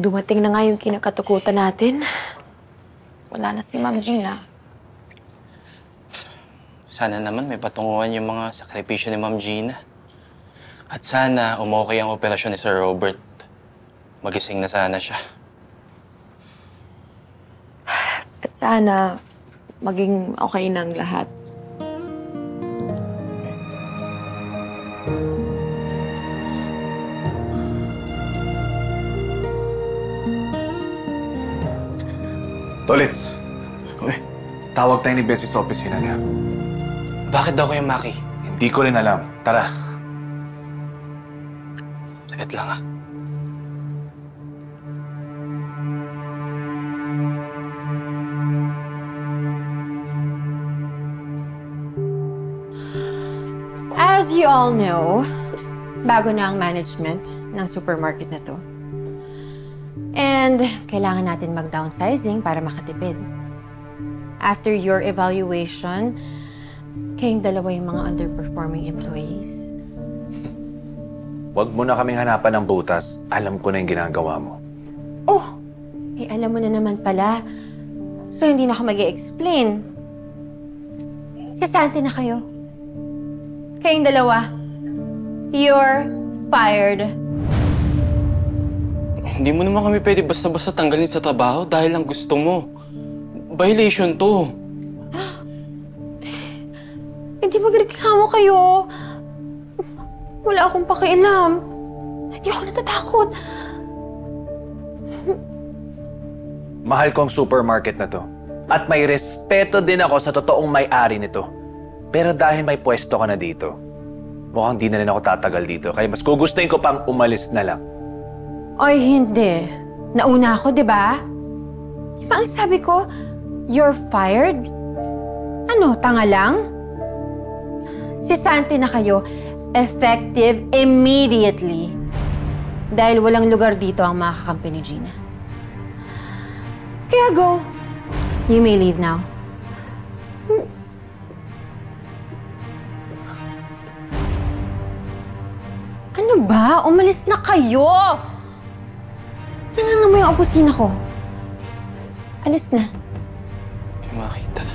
Dumating na nga yung kinakatakutan natin. Wala na si Ma'am Gina. Sana naman may patunguhan yung mga sakripisyo ni Ma'am Gina. At sana umokay ang operasyon ni Sir Robert. Magising na sana siya. At sana maging okay ng lahat. Tolits, tawag tayo ni Bessie sa opisina niya. Bakit daw kayo, Maki? Hindi ko rin alam. Tara. Saglit lang ah. As you all know, bago na ang management ng supermarket na to. And kailangan natin mag-downsizing para makatipid. After your evaluation, kayong dalawa yung mga underperforming employees. Huwag mo na kaming hanapan ng butas. Alam ko na yung ginagawa mo. Oh, alam mo na naman pala. So hindi na ako mag-i-explain. Sasante na kayo. Kayong dalawa, you're fired. Hindi mo naman kami pwede basta-basta tanggalin sa trabaho dahil lang gusto mo. Violation to. Hindi magreklamo kayo. Wala akong pakialam. Hindi ako natatakot. Mahal ko ang supermarket na to. At may respeto din ako sa totoong may-ari nito. Pero dahil may pwesto ka na dito, mukhang di na rin ako tatagal dito. Kaya mas gugustuhin ko pang umalis na lang. Ay, hindi. Nauna ako, di ba? Di ba ang sabi ko, you're fired? Ano, tanga lang? Sisante na kayo, effective immediately. Dahil walang lugar dito ang makakampi ni Gina. Kaya go. You may leave now. Ano ba? Umalis na kayo! Nangangamoy ang opisina ko. Alis na. Makita.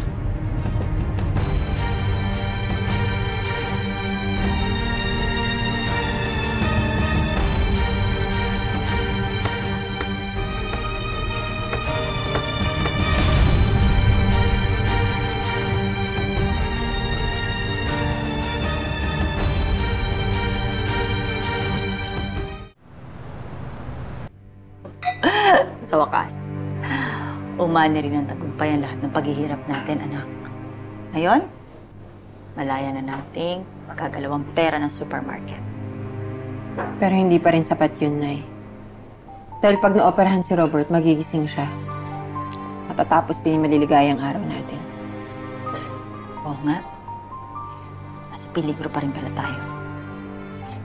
Sa wakas, umani rin ang tagumpay ang lahat ng paghihirap natin, anak. Ngayon, malaya na nating magagalawang pera ng supermarket. Pero hindi pa rin sapat yun, Nay. Dahil pag naoperahan si Robert, magigising siya. Matatapos din yung maliligayang araw natin. Oo nga. Nasa peligro pa rin pala tayo.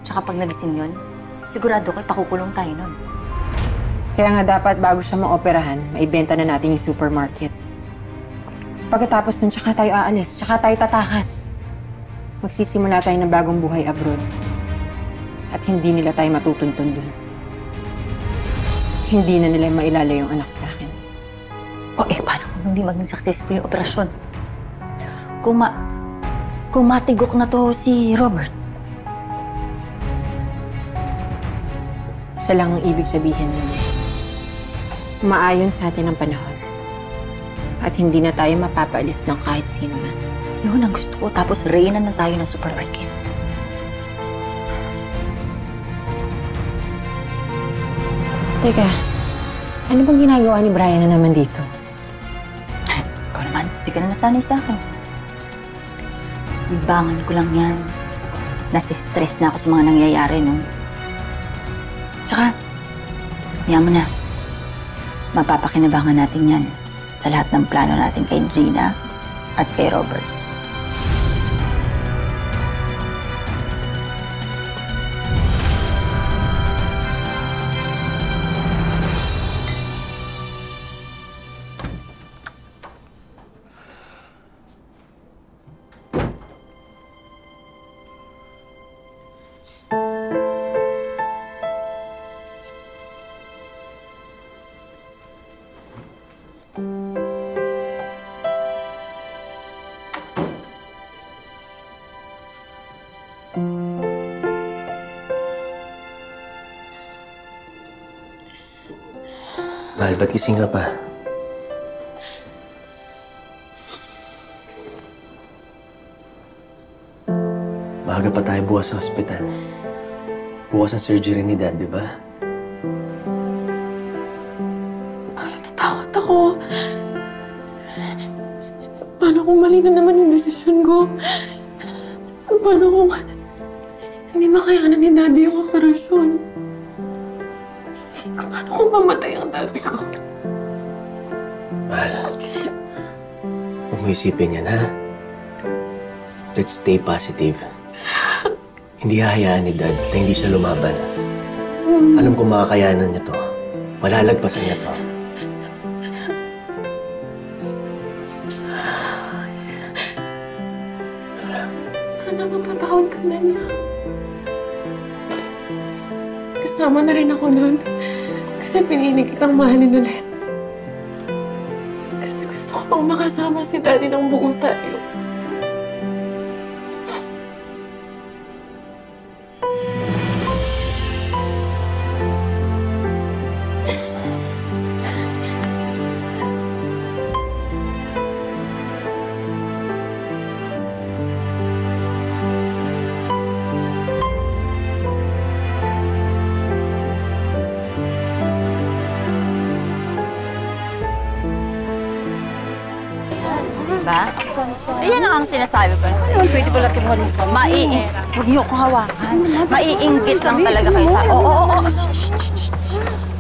Tsaka pag nagising yun, sigurado ko'y pakukulong tayo nun. Kaya nga dapat bago siya maoperahan, maibenta na natin yung supermarket. Pagkatapos nun, tsaka tayo aalis, tsaka tayo tatakas. Magsisimula tayo ng bagong buhay abroad. At hindi nila tayo matutuntun dun. Hindi na nila mailala yung anak sa akin. O paano kung hindi maging successful yung operasyon? Kung matigok na to si Robert. Isa lang ang ibig sabihin nun eh. Maayon sa atin ang panahon. At hindi na tayo mapapaalis ng kahit sino man. Yun ang gusto ko. Tapos reyna na tayo ng supermarket. Teka, ano bang ginagawa ni Brian na naman dito? Ikaw naman, di ka na nasanay sa akin. Libangan ko lang yan. Nasi-stress na ako sa mga nangyayari, no? Tsaka, yaman na. Mapapakinabangan natin yan sa lahat ng plano natin kay Gina at kay Robert. Mahal, ba't gising ka pa? Maaga pa tayo bukas sa ospital. Bukas ang surgery ni Dad, di ba? Natatakot ako. Paano kung mali na naman yung desisyon ko? Paano kung hindi makayanan ni Daddy yung operasyon? Paano kung mamatay ang Daddy ko? Mahal, huwag mo isipin yan, ha? Let's stay positive. Hindi hahayaan ni Dad na hindi siya lumaban. Alam kong makakayanan niya to. Malalagpasan niya to. Sana mapatawad ka na niya. Kasama na rin ako nun. Kasi pinili kitang mahalin ulit. Kasi gusto ko pang makasama si Daddy ng buo tayo. Diba? Ayan ang sinasabi ko. Pwede pala tumuhalin ko. Huwag niyo ko hawakan. Maiinggit lang talaga kayo sa... Oo.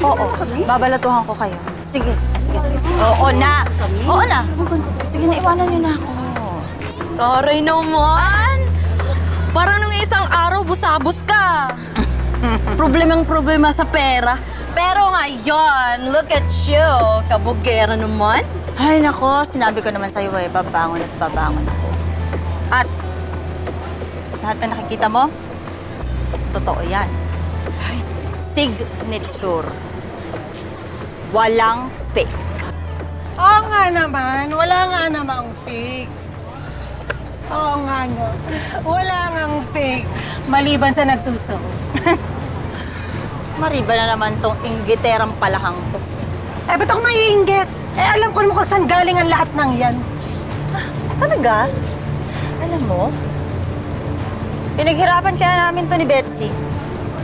Oo. Babalatuhan ko kayo. Sige. Sige. Oo na. Sige na, iwanan niyo na ako. Taray naman! Parang nung isang araw, busabos ka. Problema sa pera. Pero ngayon, look at you. Kabugera naman. Ay, nako. Sinabi ko naman sa'yo babangon at babangon ako. At lahat na nakikita mo, totoo yan. Signature. Walang fake. Oo nga naman. Wala nga namang fake. Oo nga no. Wala ngang fake. Maliban sa nagsusuot. Mariba na naman tong inggiterang palakang to. Ba't ako maiinggit? Alam ko naman kung saan galing ang lahat ng yan. Talaga? Alam mo, pinaghirapan kaya namin to ni Betsy.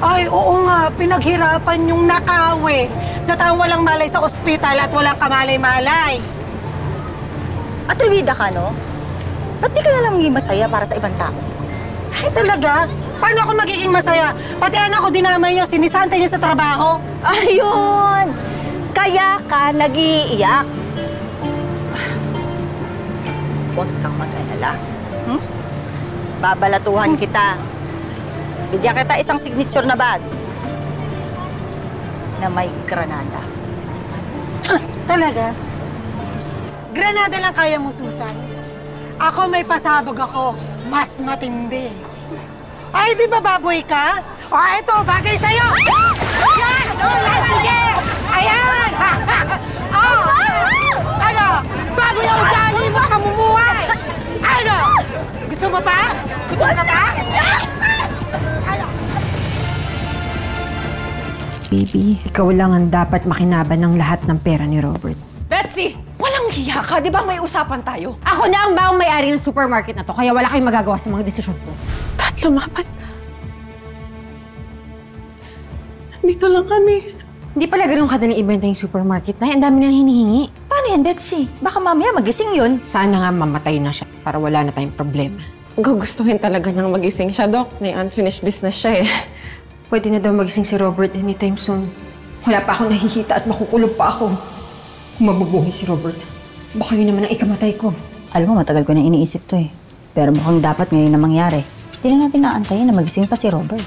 Ay, oo nga. Pinaghirapan yung nakawe sa taong walang malay sa ospital at walang kamalay-malay. Atribida ka, no? Ba't di ka na lang masaya para sa ibang tao? Ay, talaga? Paano ako magiging masaya? Pati anak ko dinamay niyo, sinisante niyo sa trabaho. Ayun! Kaya ka nag-iiyak. Huwag kang mag-alala. Babalatuhan kita. Bigyan kita isang signature na bag na may granada. Talaga? Granada lang kaya mo, Susan. Ako may pasabog ako. Mas matindi. Ay, di ba baboy ka? O, ito, bagay sa'yo! Yan! Sige! Ayan! Ano? Baboy ang ugali mo sa mumuhay! Ano? Gusto mo pa? Gusto ka pa? Ano? Baby, ikaw lang ang dapat makinaban ng lahat ng pera ni Robert. Betsy! Walang hiya ka. Di ba may usapan tayo? Ako na ang baong may-ari ng supermarket na to, kaya wala kayong magagawa sa mga desisyon ko. Dad, lumapat na. Dito lang kami. Hindi pala ganun kadaling ibenta yung supermarket na. Ang dami na hinihingi. Paano yan, Betsy? Baka mamaya magising yun. Sana nga mamatay na siya para wala na tayong problema. Gugustuhin talaga niyang magising siya, Doc. May unfinished business siya eh. Pwede na daw magising si Robert anytime soon. Wala pa akong nakikita at makukulong pa ako. Kung mabubuhay si Robert, baka yun naman ang ikamatay ko. Alam mo, matagal ko na iniisip to eh. Pero mukhang dapat ngayon na mangyari. Hindi na natin naantayin na magising pa si Robert.